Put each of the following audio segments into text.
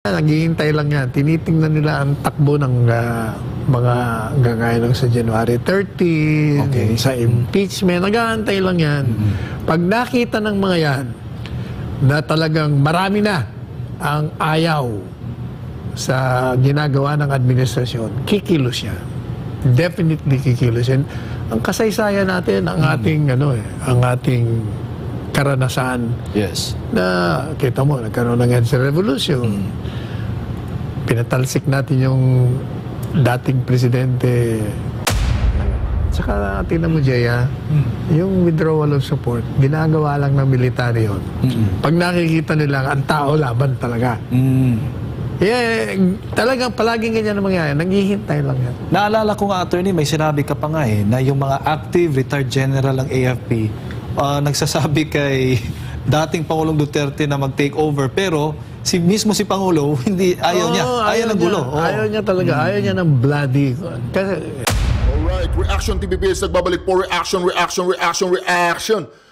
Naghihintay lang yan. Tinitingnan nila ang takbo ng mga gagaya ng sa January 30, Okay. sa impeachment. Naghihintay lang yan. Pag nakita ng mga yan na talagang marami na ang ayaw sa ginagawa ng administrasyon, kikilos yan. Definitely kikilos yan. Ang kasaysayan natin, ang ating ang ating karanasan Yes. na kita mo, nagkaroon ng EDSA Revolution. Pinatalsik natin yung dating presidente. Saka tingnan mo, Jaya, yung withdrawal of support, ginagawa lang ng military yun. Pag nakikita nila, ang tao laban talaga. Talagang palaging ganyan ang mangyayari. Naghihintay lang yan. Naalala ko nga, attorney, may sinabi ka pa nga na yung mga active retired general ng AFP, nagsasabi kay dating Pangulong Duterte na mag-take over, pero mismo si Pangulo, hindi, ayaw niya. Ayaw ng gulo. Ayaw niya talaga. Ayaw niya ng bloody. Kasi, alright, Reaction TVPS nagbabalik po. Reaction.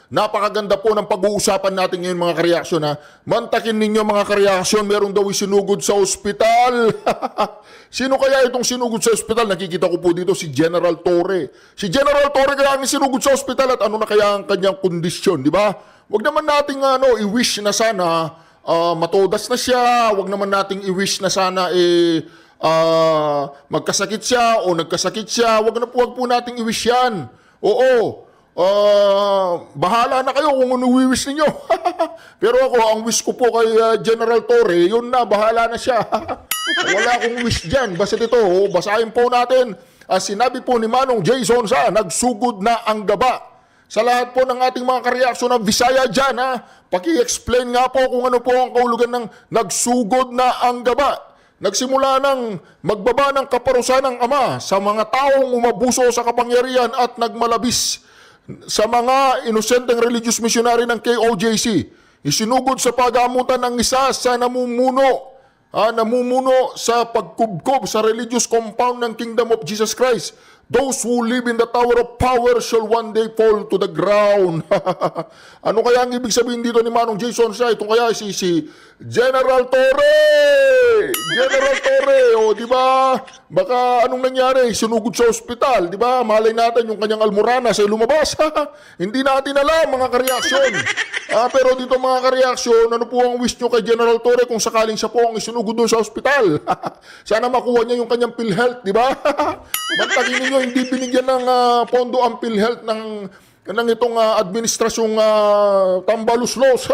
Napakaganda po ng pag-uusapan natin ngayon mga kareaksyon ha. Mantakin ninyo mga kareaksyon, meron daw isinugod sa ospital. Sino kaya itong sinugod sa ospital? Nakikita ko po dito si General Torre. Si General Torre kaya ang sinugod sa ospital at ano na kaya ang kanyang kondisyon, di ba? Huwag naman nating i-wish na sana matodas na siya. Huwag naman nating i-wish na sana magkasakit siya o nagkasakit siya. Huwag po nating i-wish yan. Oo. Bahala na kayo kung ano wish ninyo. Pero ako, ang wish ko po kay General Torre, yun na, bahala na siya. Wala akong wish dyan. Basta ito, basahin po natin. Sinabi po ni Manong J. Sonsa, nagsugod na ang gaba. Sa lahat po ng ating mga kareaksyon ng Visaya dyan, paki-explain nga po kung ano po ang kahulugan ng nagsugod na ang gaba. Nagsimula ng magbaba ng kaparusahan ng Ama sa mga taong umabuso sa kapangyarihan at nagmalabis sa mga inosenteng religious missionary ng KOJC. Isinugod sa pag-aamutan ng isa sa namumuno sa pagkubkob sa religious compound ng Kingdom of Jesus Christ. Those who live in the tower of power shall one day fall to the ground. Ano kaya ang ibig sabihin dito ni Manong Jason Sa? Ito kaya si General Torre! General Torre, di ba? Baka anong nangyari? Sinugod sa ospital, di ba? Malay natin yung kanyang almorana sa lumabas. Hindi natin alam, mga kareaksyon. Pero dito mga kareaksyon, ano po ang wish nyo kay General Torre kung sakaling siya po ang isinugod doon sa ospital? Sana makuha niya yung kanyang PhilHealth, di ba? Bantagin ninyo, hindi binigyan ng pondo ang PhilHealth ng itong administrasyong tambaluslos.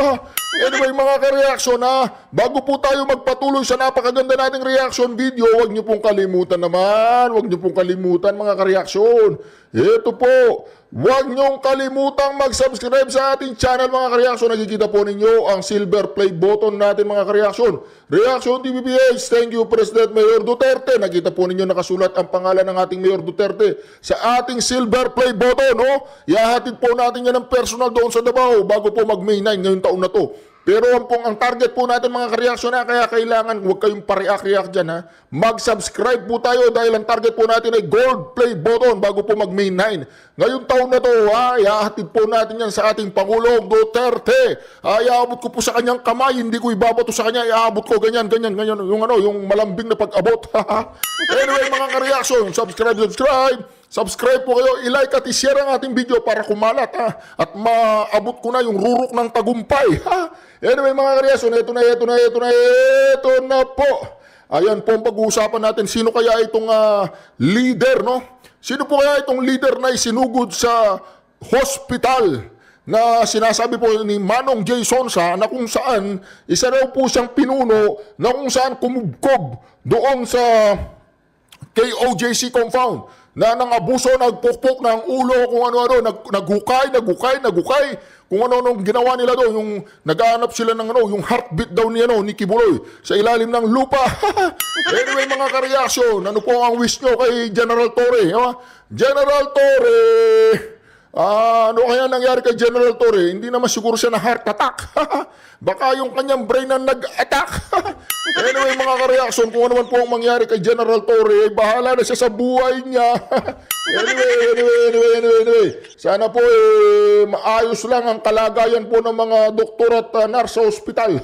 Anyway mga kareaksyon, bago po tayo magpatuloy sa napakaganda nating reaction video, huwag niyo pong kalimutan naman, huwag niyo pong kalimutan mga kareaksyon. Ito po, huwag niyong kalimutang mag-subscribe sa ating channel mga kareaksyon. Nakikita po ninyo ang silver play button natin mga kareaksyon. Reaction TVPH, thank you President Mayor Duterte. Nakita po ninyo nakasulat ang pangalan ng ating Mayor Duterte sa ating silver play button. Ihahatid po natin yan ng personal doon sa Davao bago po mag-May 9 ngayong taon na to. Pero ang target po natin mga kareaksyon kaya kailangan huwag kayong pareact dyan Mag-subscribe po tayo dahil ang target po natin ay gold play button bago po mag-May 9. Ngayong taon na to, ihahatid po natin yan sa ating Pangulong Duterte. Iaabot ko po sa kanyang kamay, hindi ko ibabato sa kanya, iaabot ko ganyan, yung malambing na pag-abot. Anyway mga kareaksyon, subscribe po kayo, i-like at i-share ang ating video para kumalat at maabot ko na yung rurok ng tagumpay. Anyway mga kareaksyon, ito na po. Ayan po ang pag-uusapan natin. Sino kaya itong leader, no? Sino po kaya itong leader na isinugod sa hospital na sinasabi po ni Manong J. Sonsa na kung saan isa raw po siyang pinuno na kung saan kumubkob doon sa KOJC compound na nangabuso, nagpukpok ng ulo, kung ano-ano, naghukay, kung ano-ano ginawa nila doon, yung naghahanap sila ng yung heartbeat daw ni Kibuloy sa ilalim ng lupa. Anyway mga kareaksyon, ano po ang wish nyo kay General Torre? General Torre, ano kaya nangyari kay General Torre? Hindi naman siguro siya na heart attack. Baka yung kanyang brain na nag-attack. Anyway mga kareaksyon, kung ano man po ang mangyari kay General Torre, bahala na siya sa buhay niya. Anyway. Sana po maayos lang ang kalagayan po ng mga doktor at nurse sa ospital.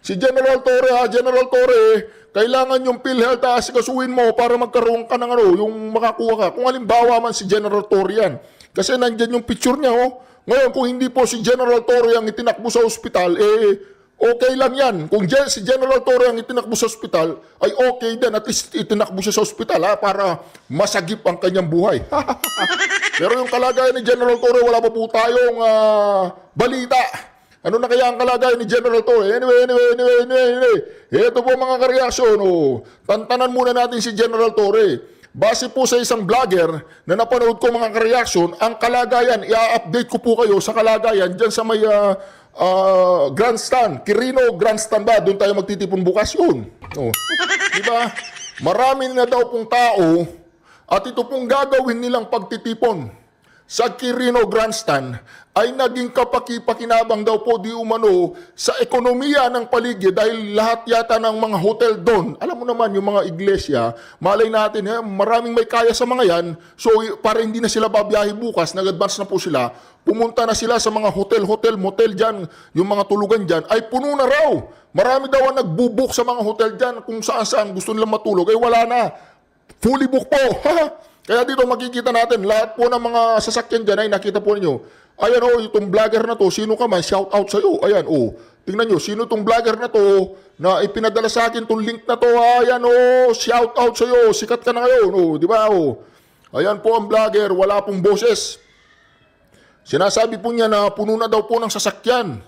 Si General Torre, General Torre, kailangan yung PhilHealth asikasuhin mo para magkaroon ka ng yung makakuha ka. Kung halimbawa man si General Torre yan. Kasi nandyan yung picture niya, Ngayon, kung hindi po si General Torre ang itinakbo sa ospital, okay lang yan. Kung si General Torre ang itinakbo sa ospital, ay okay din. At least itinakbo siya sa ospital, para masagip ang kanyang buhay. Pero yung kalagayan ni General Torre, wala pa po tayong balita. Ano na kaya ang kalagayan ni General Torre? Anyway. Ito po mga kareaksyon. Tantanan muna natin si General Torre. Base po sa isang vlogger na napanood ko mga kareaksyon, ang kalagayan, i-update ko po kayo sa kalagayan dyan sa may grandstand. Quirino Grandstand ba? Doon tayo magtitipon bukas yun. Diba? Marami na daw pong tao at ito pong gagawin nilang pagtitipon sa Quirino Grandstand ay naging kapakipakinabang daw po di umano sa ekonomiya ng paligid dahil lahat yata ng mga hotel doon. Alam mo naman yung mga iglesia, malay natin, maraming may kaya sa mga yan. So para hindi na sila babiyahe bukas, nag-advance na po sila, pumunta na sila sa mga hotel, motel dyan, yung mga tulugan dyan, ay puno na raw. Marami daw ang nagbubuk sa mga hotel dyan kung saan gusto nilang matulog, ay wala na. Fully book po. Kaya dito makikita natin, lahat po ng mga sasakyan dyan ay nakita po ninyo. Ayan itong vlogger na to, sino ka man, shout out sa iyo. Ayan tingnan nyo, sino itong vlogger na to na ipinadala sa akin itong link na to. Ayan shout out sa iyo, sikat ka na ngayon. Di ba Ayan po ang vlogger, wala pong boses. Sinasabi po niya na puno na daw po ng sasakyan.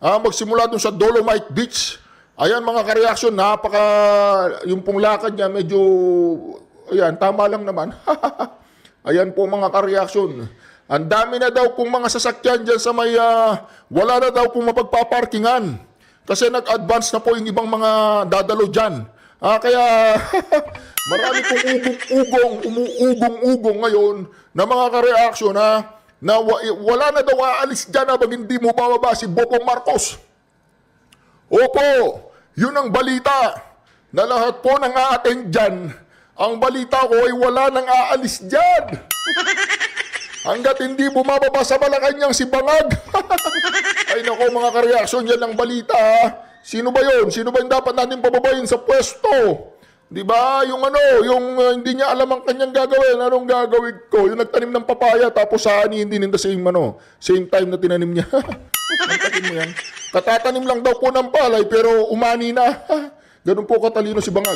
Magsimula dun sa Dolomite Beach. Ayan mga kareaksyon, yung pong lakad niya medyo... Ayan, tama lang naman. Ayan po mga kareaksyon. Ang dami na daw pong mga sasakyan dyan sa may... wala na daw pong mapagpaparkingan. Kasi nag-advance na po yung ibang mga dadalo dyan. Kaya marami pong umuugong-ugong ngayon na mga kareaksyon na wala na daw aalis dyan habang hindi mo bababa si Bopong Marcos. Opo, yun ang balita na lahat po nang aattend dyan. Ang balita ko ay wala nang aalis dyan. Hanggat hindi bumababa sa Malacanang si Bangag. Ay nako mga kareaksyon, yan ang balita. Sino ba yun? Sino ba yung dapat natin pababayin sa pwesto? Di ba? Yung hindi niya alam ang kanyang gagawin. Anong gagawin ko? Yung nagtanim ng papaya tapos saan hindi in the same time na tinanim niya. Nantakin mo yan. Katatanim lang daw po ng palay pero umani na. Ganun po katalino si Bangag.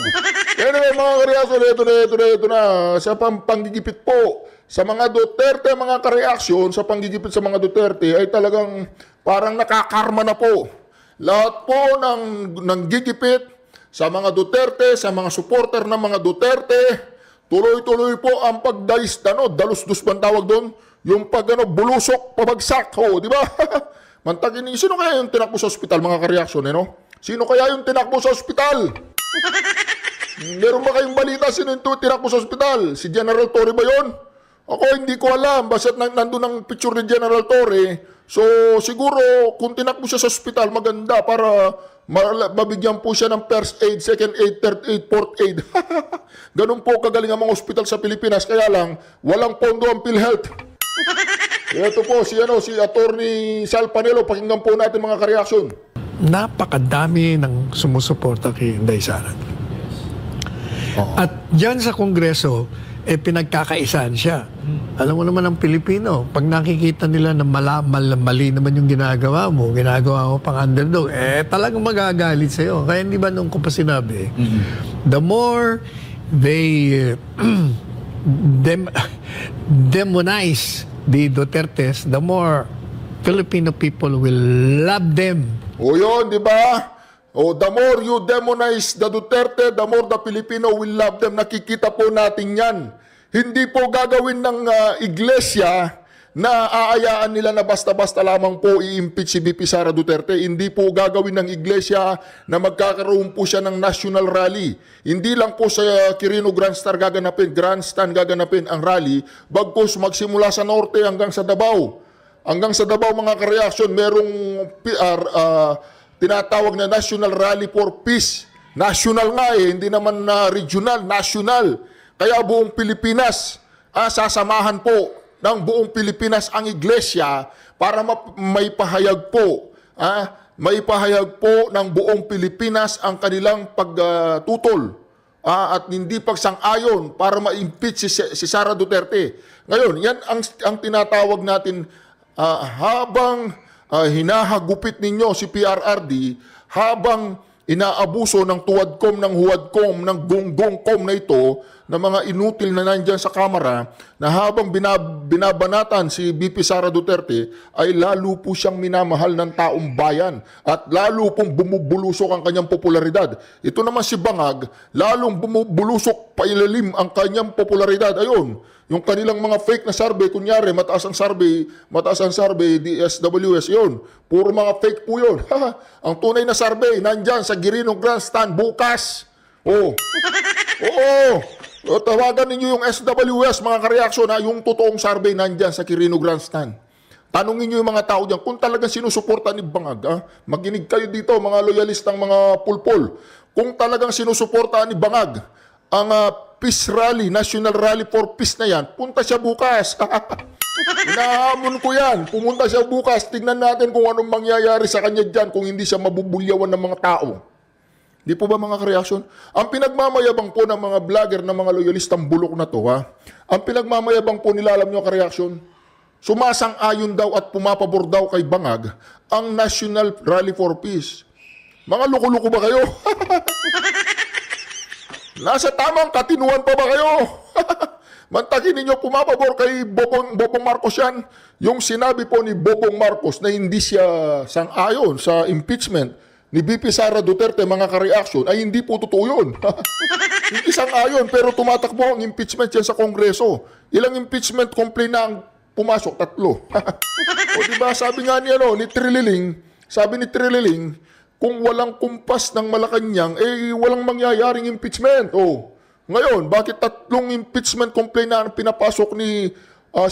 Anyway, mga kareaksyon, ito na. Sa panggigipit po sa mga Duterte, mga kareaksyon, sa panggigipit sa mga Duterte ay talagang parang nakakarma na po. Lahat po ng gigipit sa mga Duterte, sa mga supporter ng mga Duterte, tuloy-tuloy po ang dalus-dus bang tawag doon? Yung bulusok, pabagsak. Di ba? Mantakin, sino kaya yung tinakbo sa ospital, mga kareaksyon, Sino kaya yung tinakbo sa ospital? Meron ba kayong balita sino yung tinakbo sa ospital? Si General Torre ba yun? Ako hindi ko alam. Basta't nandun ang picture ni General Torre. So siguro kung tinakbo siya sa ospital, maganda para mabigyan po siya ng first aid, second aid, third aid, fourth aid. Ganun po kagaling ang mga ospital sa Pilipinas. Kaya lang, walang pondo ang PhilHealth. Ito po, si Attorney Sal Panelo. Pakinggan po natin mga kareaksyon. Napakadami ng sumusuporta kay Inday Sara. At dyan sa Kongreso, pinagkakaisaan siya. Alam mo naman ang Pilipino, pag nakikita nila na mali naman yung ginagawa mo pang underdog, talagang magagalit sa'yo. Kaya hindi ba nung ko pa sinabi, the more they demonize the Dutertes, the more Filipino people will love them. Yun, di ba? The more you demonize the Duterte, the more the Filipino will love them. Nakikita po natin yan. Hindi po gagawin ng iglesia na aayaan nila na basta-basta lamang po i-impeach si VP Sara Duterte. Hindi po gagawin ng iglesia na magkakaroon po siya ng national rally. Hindi lang po sa Quirino Grandstand gaganapin ang rally, bagkus magsimula sa norte hanggang sa Davao. Hanggang sa Davao mga kareaksyon, merong tinatawag na National Rally for Peace. National nga hindi naman regional, national. Kaya buong Pilipinas, sasamahan po ng buong Pilipinas ang iglesia para may pahayag po maipahayag po ng buong Pilipinas ang kanilang pagtutol at hindi pagsang-ayon para ma-impeach si Sara Duterte. Ngayon, yan ang tinatawag natin habang hinahagupit ninyo si PRRD, habang inaabuso ng tuwadkom, ng huwadkom, ng gonggongkom na ito, na mga inutil na nandyan sa Kamara, na habang binabanatan si BP Sara Duterte, ay lalo po siyang minamahal ng taong bayan at lalo pong bumubulusok ang kanyang popularidad. Ito naman si Bangag, lalong bumubulusok pailalim ang kanyang popularidad. Ayun, yung kanilang mga fake na survey, kunyari, mataas ang survey, DSWS, yun. Puro mga fake po yun. Ang tunay na survey, nandyan sa Quirino Grandstand bukas. Oo. Tawagan ninyo yung SWS, mga kareaksyon, yung totoong survey nandyan sa Quirino Grandstand. Tanungin nyo yung mga tao dyan kung talagang sinusuporta ni Bangag. Maginig kayo dito, mga loyalistang mga pulpol. Kung talagang sinusuporta ni Bangag ang Peace Rally, National Rally for Peace na yan, punta siya bukas. Inahamon ko yan. Pumunta siya bukas. Tingnan natin kung anong mangyayari sa kanya dyan kung hindi siya mabubulyawan ng mga tao. Di po ba mga kareaksyon? Ang pinagmamayabang po ng mga vlogger, ng mga loyalistang bulok na to, ang pinagmamayabang po nila, alam nyo kareaksyon, sumasang-ayon daw at pumapabor daw kay Bangag ang National Rally for Peace. Mga loko-loko ba kayo? Nasa tamang katinuan pa ba kayo? Mantakin ninyo pumapabor kay Bobong Marcos yan. Yung sinabi po ni Bobong Marcos na hindi siya sang-ayon sa impeachment ni BP Sara Duterte, mga ka-reaction, ay hindi po totoo yun. Hindi sang-ayon, pero tumatakbo ang impeachment yan sa Kongreso. Ilang impeachment complaint na ang pumasok? 3. O diba, sabi nga ni Trililing, kung walang kumpas ng Malacanang, walang mangyayaring impeachment. Ngayon, bakit 3 impeachment complaint na pinapasok ni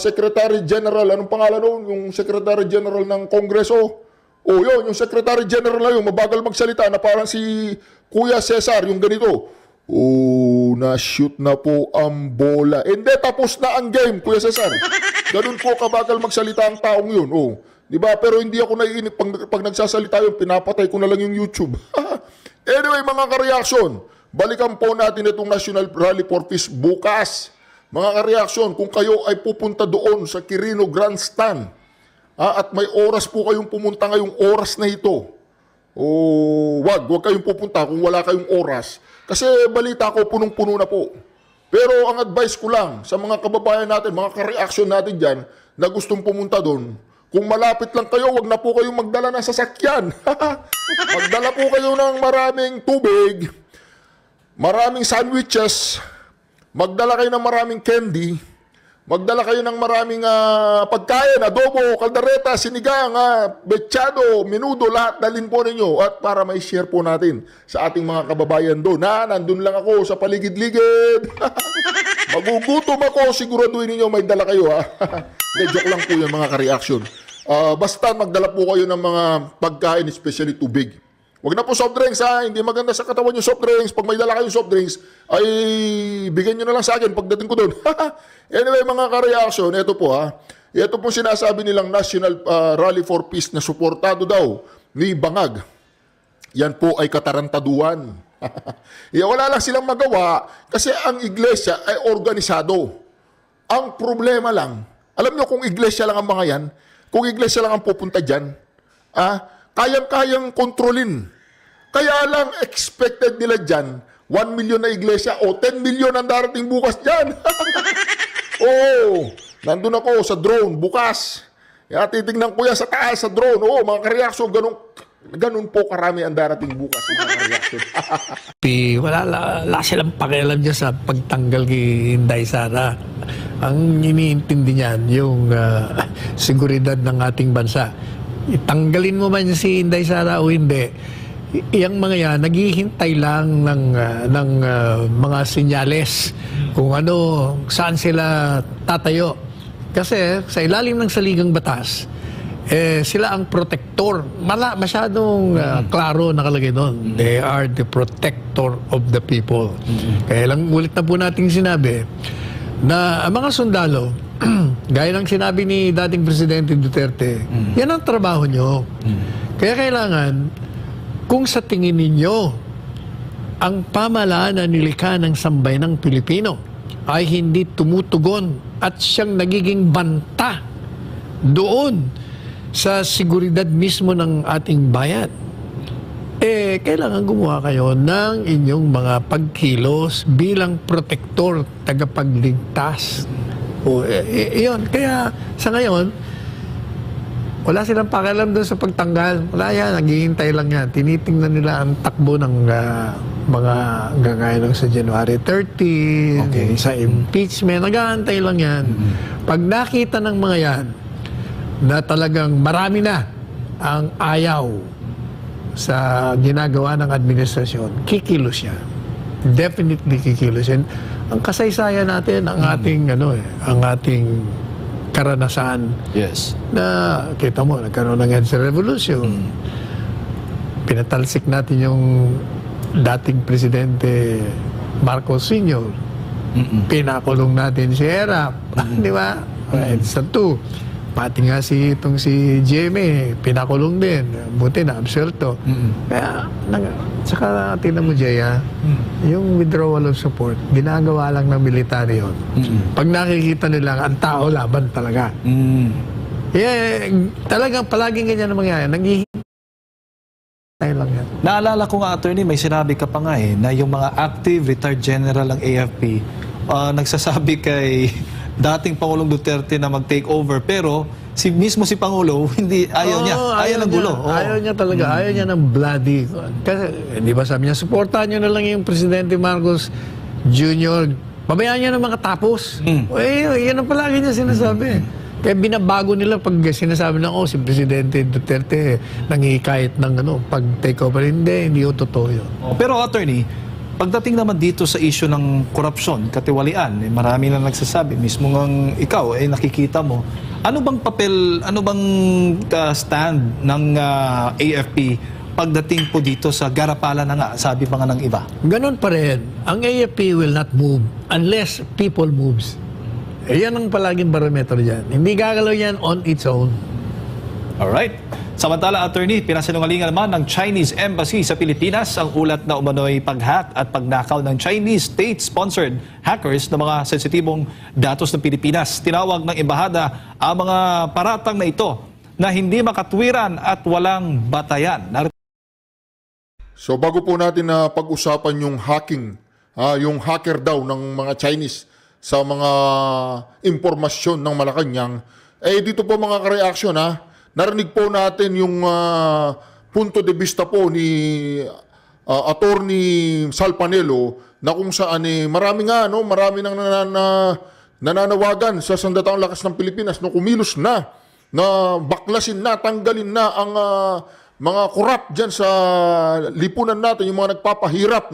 Secretary General, anong pangalan noon? Yung Secretary General ng Kongreso? Yun, yung Secretary General na yun, mabagal magsalita na parang si Kuya Cesar, yung ganito. Na-shoot na po ang bola. Hindi, tapos na ang game, Kuya Cesar. Ganun po kabagal magsalita ang taong yun. Diba? Pero hindi ako naiinip. Pag nagsasalita yun, pinapatay ko na lang yung YouTube. Anyway, mga ka-reaction, balikan po natin itong National Rally for Peace bukas. Mga ka-reaction, kung kayo ay pupunta doon sa Quirino Grandstand, at may oras po kayong pumunta ngayong oras na ito, wag kayong pupunta kung wala kayong oras. Kasi balita ko, punong-puno na po. Pero ang advice ko lang sa mga kababayan natin, mga ka-reaction natin dyan, na gustong pumunta doon, kung malapit lang kayo, wag na po kayong magdala ng sasakyan. Magdala po kayo ng maraming tubig, maraming sandwiches, magdala kayo ng maraming candy, magdala kayo ng maraming pagkain, adobo, kaldereta, sinigang, bechado, menudo, lahat dalhin po ninyo at para may share po natin sa ating mga kababayan doon. Nandun lang ako sa paligid-ligid. Magugutom ako, siguraduhin ninyo may dala kayo. Joke lang po yung mga ka-reaction. Basta magdala po kayo ng mga pagkain, especially tubig. Huwag na po soft drinks, hindi maganda sa katawan yung soft drinks. Pag may dala kayong soft drinks, ay bigyan nyo na lang sa akin pagdating ko doon. Anyway, mga ka-reaction, ito po ito po sinasabi nilang National Rally for Peace na suportado daw ni Bangag. Yan po ay katarantaduan. Wala lang silang magawa kasi ang iglesia ay organisado. Ang problema lang, alam nyo kung iglesia lang ang mga yan, kung iglesia lang ang pupunta dyan, kayang-kayang kontrolin. Kaya lang expected nila dyan, 1 million na iglesia o 10 million ang darating bukas dyan. Nandun ako sa drone bukas. Titignan ko yan sa taas sa drone. Mga ka-reaction, ganun po karami ang darating bukas, mga ka-reaction. Wala silang pakialam dyan sa pagtanggal kay Inday Sara. Ang iniintindi niyan, yung seguridad ng ating bansa. Itanggalin mo man si Inday Sara o hindi, iyang mga yan, naghihintay lang ng mga senyales kung saan sila tatayo. Kasi sa ilalim ng saligang batas, sila ang protector. Masyadong klaro nakalagay doon. They are the protector of the people. Kaya lang ulit na po nating sinabi na ang mga sundalo, gaya ng sinabi ni dating Presidente Duterte, yan ang trabaho nyo. Kaya kailangan, kung sa tingin ninyo, ang pamahalaan na nilikha ng sambayanang Pilipino ay hindi tumutugon at siyang nagiging banta doon sa seguridad mismo ng ating bayan, kailangan gumawa kayo ng inyong mga pagkilos bilang protektor, tagapagligtas. Iyon. Kaya sa ngayon, wala silang pakialam doon sa pagtanggal. Wala yan, naghihintay lang yan. Tinitingnan nila ang takbo ng mga gagaya ng sa January 30, sa impeachment. Naghahantay lang yan. Pag nakita ng mga yan na talagang marami na ang ayaw sa ginagawa ng administrasyon, kikilos yan. Definitely kikilos yan. Ang kasaysayan natin, ang ating ang ating karanasan. Yes. Na kita mo, nagkaroon ng EDSA Revolution. Pinatalsik natin yung dating presidente Marcos Sr. Pinakulong natin si Erap. Di ba? EDSA 2. Pati nga si GMA, pinakulong din. Buti na, absuelto. Kaya, saka tingnan mo, Jaya, yung withdrawal of support, ginagawa lang ng military yun. Pag nakikita nila, ang tao laban talaga. Talagang palaging ganyan ang mangyayari. Naghihintay lang yan. Naalala ko nga, attorney, may sinabi ka pa nga na yung mga active retired general ng AFP, nagsasabi kay dating Pangulong Duterte na mag-take over, pero mismo si Pangulo, ayaw niya. Ayaw ng gulo. Ayaw niya talaga. Ayaw niya ng bloody. Kasi, di ba sabi niya, supportahan niyo na lang yung Presidente Marcos Jr. Pabayaan niya na makatapos. Yan ang palagi niya sinasabi. Kaya binabago nila pag sinasabi na, si Presidente Duterte nangihikayat ng pag-take over. Hindi yung totoo yun. Pero, attorney, pagdating naman dito sa issue ng korupsyon, katiwalian, marami na nagsasabi, mismo ng ikaw, nakikita mo, ano bang papel, ano bang stand ng AFP pagdating po dito sa garapala na nga, sabi pa nga ng iba? Ganon pa rin. Ang AFP will not move unless people moves. Yan ang palaging barometro dyan. Hindi gagalaw yan on its own. Alright. Samantala, attorney, pinasinungalingan naman ng Chinese Embassy sa Pilipinas ang ulat na umano'y pag-hack at pagnakaw ng Chinese state-sponsored hackers ng mga sensitibong datos ng Pilipinas. Tinawag ng embahada ang mga paratang na ito na hindi makatwiran at walang batayan. So bago po natin na pag-usapan yung hacking, yung hacker daw ng mga Chinese sa mga impormasyon ng Malacanang, dito po mga ka-reaction narinig po natin yung punto de vista po ni Attorney Sal Panelo na kung saan marami nang nananawagan sa Sandatahang Lakas ng Pilipinas kumilos na baklasin na, tanggalin na ang mga korap dyan sa lipunan natin, yung mga nagpapahirap,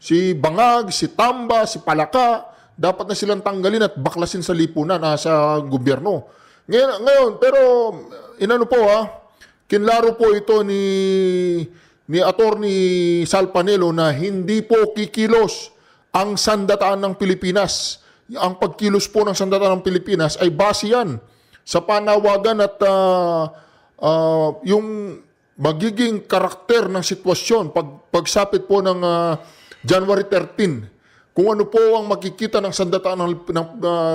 si Bangag, si Tamba, si Palaka, dapat na silang tanggalin at baklasin sa lipunan sa gobyerno. Ngayon, pero kinlaro po ito ni Attorney Sal Panelo na hindi po kikilos ang Sandataan ng Pilipinas. Ang pagkilos po ng Sandataan ng Pilipinas ay base yan sa panawagan at yung magiging karakter ng sitwasyon pagsapit po ng January 13. Kung ano po ang makikita ng Sandataan ng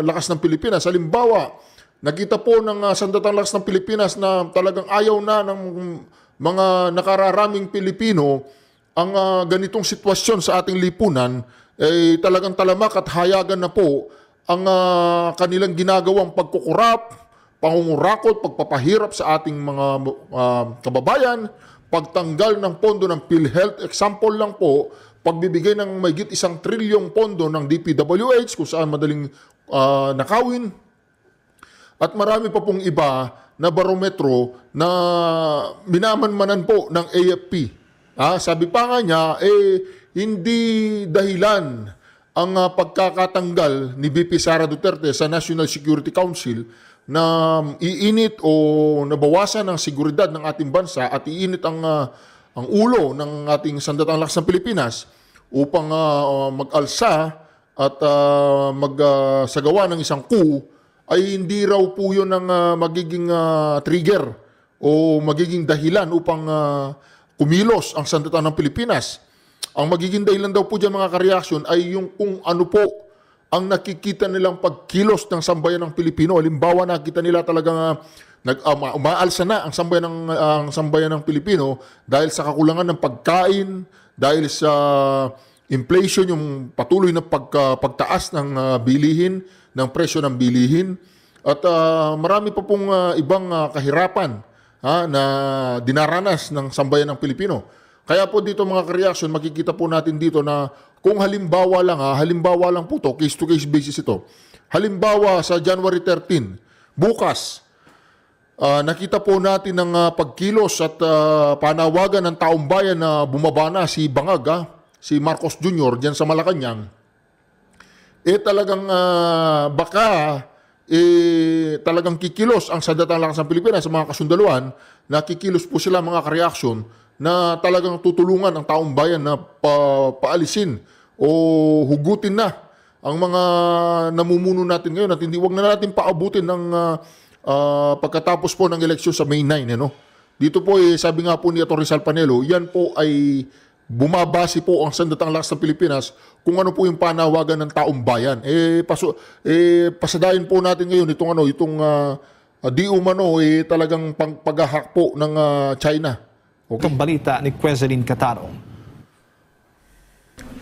Lakas ng Pilipinas. Halimbawa, nakita po ng Sandatahang Lakas ng Pilipinas na talagang ayaw na ng mga nakararaming Pilipino ang ganitong sitwasyon sa ating lipunan, talagang talamak at hayagan na po ang kanilang ginagawang pagkukurap, pangungurakot, pagpapahirap sa ating mga kababayan, pagtanggal ng pondo ng PhilHealth. Example lang po, pagbibigay ng mahigit 1 trilyong pondo ng DPWH kung saan madaling nakawin. At marami pa pong iba na barometro na minamanmanan po ng AFP. Sabi pa nga niya, hindi dahilan ang pagkakatanggal ni VP Sara Duterte sa National Security Council na iinit o nabawasan ang seguridad ng ating bansa at iinit ang ulo ng ating Sandatahang Lakas ng Pilipinas upang mag-alsa at magsagawa ng isang coup, ay hindi raw po yun ang magiging trigger o magiging dahilan upang kumilos ang sandatang ng Pilipinas. Ang magiging dahilan daw po dyan mga ka-reaction ay yung kung ano po ang nakikita nilang pagkilos ng sambayan ng Pilipino. Halimbawa, nakita nila talagang umaalsa na ang sambayan ng Pilipino dahil sa kakulangan ng pagkain, dahil sa inflation, yung patuloy na pagtaas ng bilihin, ng presyo ng bilihin. At marami pa pong ibang kahirapan na dinaranas ng sambayan ng Pilipino. Kaya po dito mga ka-reaction, makikita po natin dito na kung halimbawa lang po to, case-to-case basis ito. Halimbawa sa January 13, bukas, nakita po natin ng pagkilos at panawagan ng taong bayan na bumaba na si Bangag, si Marcos Jr. dyan sa Malacanang. Talagang talagang kikilos ang Sandatang Lakas ng Pilipinas sa mga kasundaluhan, na kikilos po sila mga ka-reaction na talagang tutulungan ang taong bayan na paalisin o hugutin na ang mga namumuno natin ngayon at hindi wag na natin paabutin ng pagkatapos po ng eleksyon sa May 9. Dito po sabi nga po ni Atty. Rizal Panelo, yan po ay bumabase po ang Sandatang Lakas ng Pilipinas kung ano po yung panawagan ng taong bayan. Pasadayin po natin ngayon itong di umano talagang paghahak po ng China. Okay. Itong balita ni Quezalyn Cataro.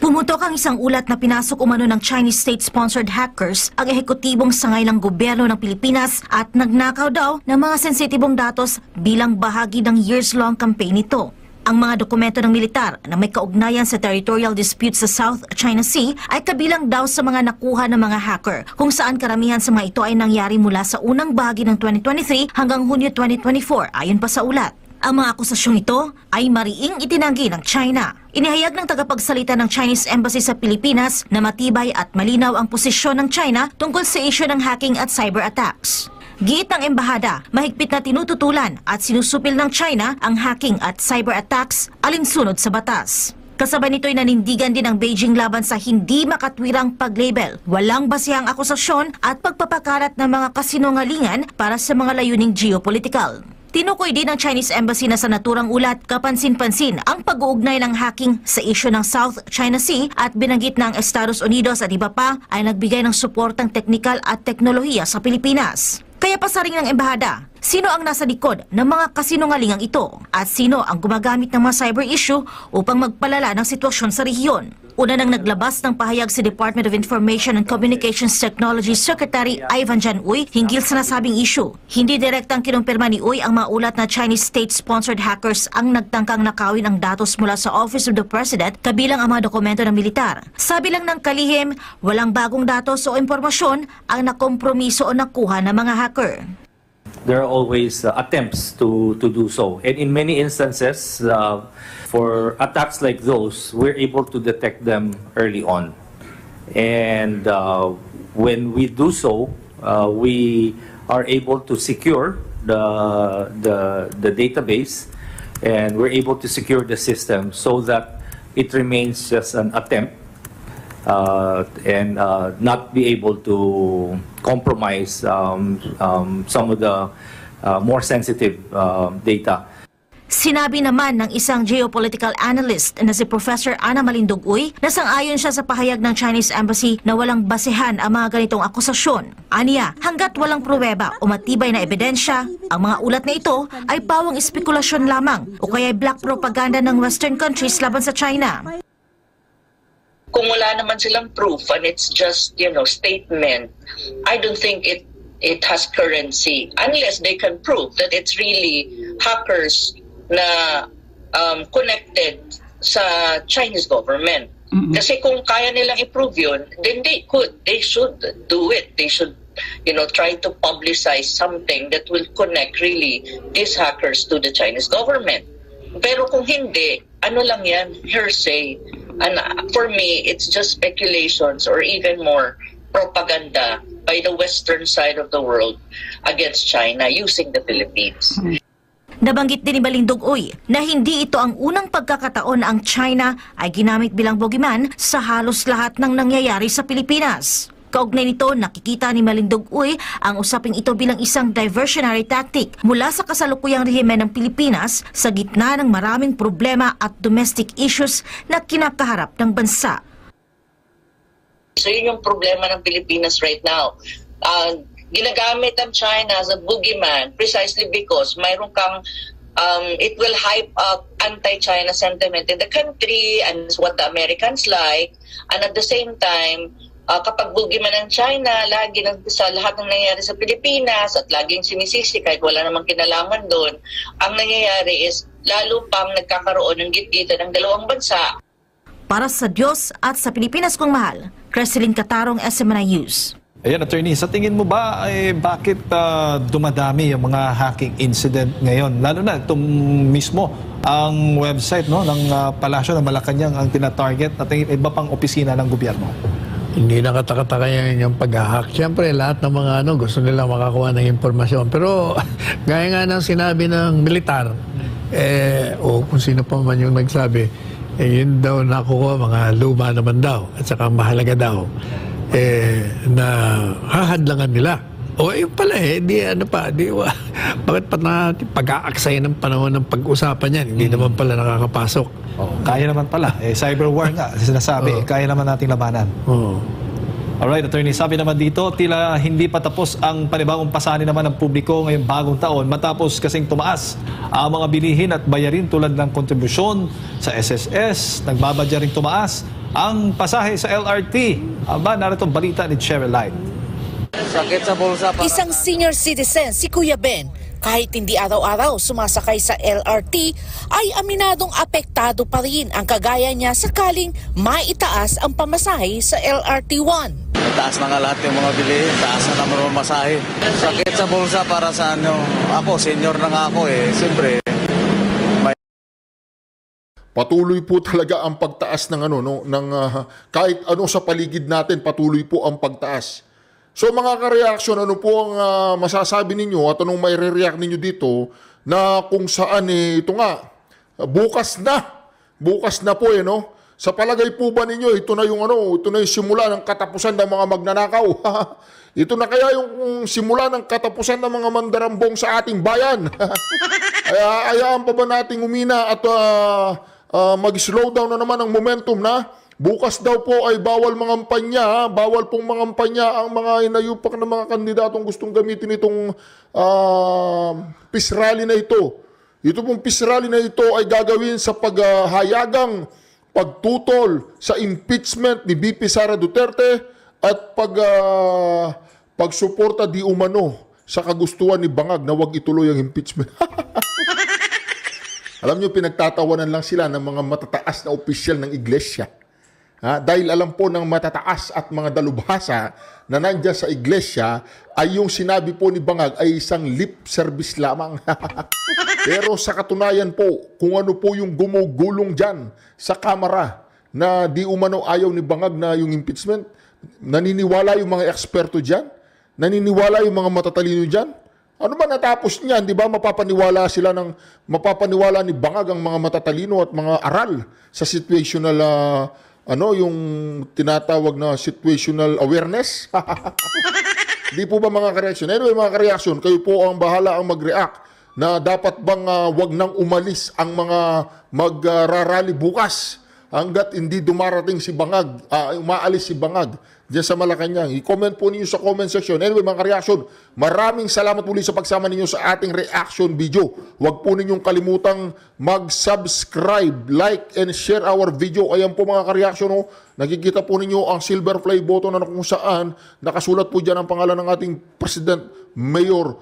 Pumutok ang isang ulat na pinasok umano ng Chinese state-sponsored hackers ang ehekutibong sangay ng gobyerno ng Pilipinas at nagnakaw daw ng mga sensitibong datos bilang bahagi ng years-long campaign nito. Ang mga dokumento ng militar na may kaugnayan sa territorial dispute sa South China Sea ay kabilang daw sa mga nakuha ng mga hacker, kung saan karamihan sa mga ito ay nangyari mula sa unang bahagi ng 2023 hanggang Hunyo 2024 ayon pa sa ulat. Ang mga akusasyong ito ay mariing itinanggi ng China. Inihayag ng tagapagsalita ng Chinese Embassy sa Pilipinas na matibay at malinaw ang posisyon ng China tungkol sa isyu ng hacking at cyber attacks. Giit ng embahada, mahigpit na tinututulan at sinusupil ng China ang hacking at cyber attacks alinsunod sa batas. Kasabay nito'y nanindigan din ng Beijing laban sa hindi makatwirang pag-label, walang basihang akusasyon at pagpapakalat ng mga kasinungalingan para sa mga layuning geopolitical. Tinukoy din ng Chinese Embassy na sa naturang ulat kapansin-pansin ang pag-uugnay ng hacking sa isyu ng South China Sea at binanggit na ang Estados Unidos at iba pa ay nagbigay ng suportang teknikal at teknolohiya sa Pilipinas. Kaya pasaring ng embahada, sino ang nasa likod ng mga kasinungalingang ito at sino ang gumagamit ng mga cyber issue upang magpalala ng sitwasyon sa rehiyon. Una nang naglabas ng pahayag si Department of Information and Communications Technology Secretary Ivan Jan Uy hinggil sa nasabing issue. Hindi direktang kinumpirma ni Uy ang maulat na Chinese state-sponsored hackers ang nagtangkang nakawin ang datos mula sa Office of the President kabilang ang mga dokumento ng militar. Sabi lang ng kalihim, walang bagong datos o impormasyon ang nakompromiso o nakuha ng mga hacker. There are always attempts to do so. And in many instances, for attacks like those, we're able to detect them early on. And when we do so, we are able to secure the database, and we're able to secure the system so that it remains just an attempt and not be able to compromise some of the more sensitive data. Sinabi naman ng isang geopolitical analyst na si Professor Ana Malindog Uy na sang-ayon siya sa pahayag ng Chinese Embassy na walang basehan ang mga ganitong akusasyon. Aniya, hanggat walang pruweba o matibay na ebidensya, ang mga ulat na ito ay pawang espekulasyon lamang o kaya black propaganda ng Western countries laban sa China. Kung wala naman silang proof and it's just, statement, I don't think it has currency unless they can prove that it's really hackers na connected sa Chinese government. Kasi kung kaya nilang i-prove yun, then they should do it. They should, try to publicize something that will connect really these hackers to the Chinese government. Pero kung hindi, ano lang yan, hearsay. And for me, it's just speculations or even more propaganda by the western side of the world against China using the Philippines. Nabanggit din ni Malindog Uy na hindi ito ang unang pagkakataon na ang China ay ginamit bilang bogiman sa halos lahat ng nangyayari sa Pilipinas. Kaugnay nito, nakikita ni Malindog Uy ang usaping ito bilang isang diversionary tactic mula sa kasalukuyang rehimen ng Pilipinas sa gitna ng maraming problema at domestic issues na kinakaharap ng bansa. So yun yung problema ng Pilipinas right now. Ginagamit ang China as a boogeyman precisely because mayroon kang it will hype up anti-China sentiment in the country and what the Americans like, and at the same time kapag boogeyman ng China, lagi sa lahat ng nangyayari sa Pilipinas at laging sinisisi kahit wala namang kinalaman doon, ang nangyayari is lalo pang nagkakaroon ng gitgita ng dalawang bansa. Para sa Diyos at sa Pilipinas kong mahal, Cresceline Catarong, SMNI News. Ayan, attorney, sa tingin mo ba bakit dumadami yung mga hacking incident ngayon? Lalo na itong mismo ang website ng Palasyo ng Malacanang ang tinatarget at iba pang opisina ng gobyerno. Hindi nakataka yan yung pag-hack. Siyempre, lahat ng mga gusto nila makakuha ng impormasyon. Pero, gaya nga ng sinabi ng militar, o kung sino pa man yung nagsabi, yun daw nakukuha, mga luma naman daw, at saka mahalaga daw, na hahadlangan nila. O yun pala bakit pa natin pag-aaksaya ng panahon ng pag-usapan yan? Hindi naman pala nakakapasok. Kaya naman pala. Cyber war nga, sinasabi. Kaya naman nating labanan. Alright, attorney, sabi naman dito, tila hindi pa tapos ang panibagong pasanin naman ng publiko ngayong bagong taon matapos kasing tumaas ang mga bilihin at bayarin tulad ng kontribusyon sa SSS, nagbabadya ring tumaas ang pasahe sa LRT. Aba, narito balita ni Cheryl Light. Sakit sa bulsa. Isang senior citizen, si Kuya Ben, kahit hindi araw-araw sumasakay sa LRT, ay aminadong apektado pa rin ang kagaya niya sakaling maitaas ang pamasahe sa LRT1. Taas na nga lahat yung mga bilihin, taas na naman ang masahe. Sakit sa bulsa para sa ako, senior na nga ako siyempre. Patuloy po talaga ang pagtaas ng kahit ano sa paligid natin, patuloy po ang pagtaas. So mga ka-reaction, ano po ang masasabi ninyo at anong may re-react ninyo dito na kung saan ito nga, bukas na po Sa palagay po ba ninyo, ito na yung simula ng katapusan ng mga magnanakaw. Ito na kaya yung simula ng katapusan ng mga mandarambong sa ating bayan. Hayaan pa ba nating umina at mag-slow down na naman ang momentum na bukas daw po ay bawal mangampanya, bawal pong mangampanya ang mga inayupak ng mga kandidatong gustong gamitin itong peace rally na ito. Ito pong peace rally na ito ay gagawin sa paghayagang pagtutol sa impeachment ni VP Sara Duterte at pagsuporta di umano sa kagustuhan ni Bangag na wag ituloy ang impeachment. Alam nyo, pinagtatawanan lang sila ng mga matataas na opisyal ng iglesia. Dahil alam po ng matataas at mga dalubhasa na nandiyan sa iglesia ay yung sinabi po ni Bangag ay isang lip service lamang. Pero sa katunayan po, kung ano po yung gumugulong dyan sa kamera na di umano ayaw ni Bangag na yung impeachment, naniniwala yung mga eksperto dyan, naniniwala yung mga matatalino dyan. Ano ba natapos niyan? Di ba mapapaniwala ni Bangag ang mga matatalino at mga aral sa situational yung tinatawag na situational awareness? Di po ba mga ka-reaction? Anyway, mga ka-reaction, kayo po ang bahala ang mag-react na dapat bang wag nang umalis ang mga mag-rally bukas hanggat hindi dumarating si Bangag, umaalis si Bangag diyan sa Malacanang. I-comment po ninyo sa comment section. Anyway, mga ka-reaction, maraming salamat muli sa pagsama ninyo sa ating reaction video. Huwag po ninyong kalimutang mag-subscribe, like, and share our video. Ayan po mga ka-reaction. Nakikita po ninyo ang silver play button na kung saan nakasulat po dyan ang pangalan ng ating President Mayor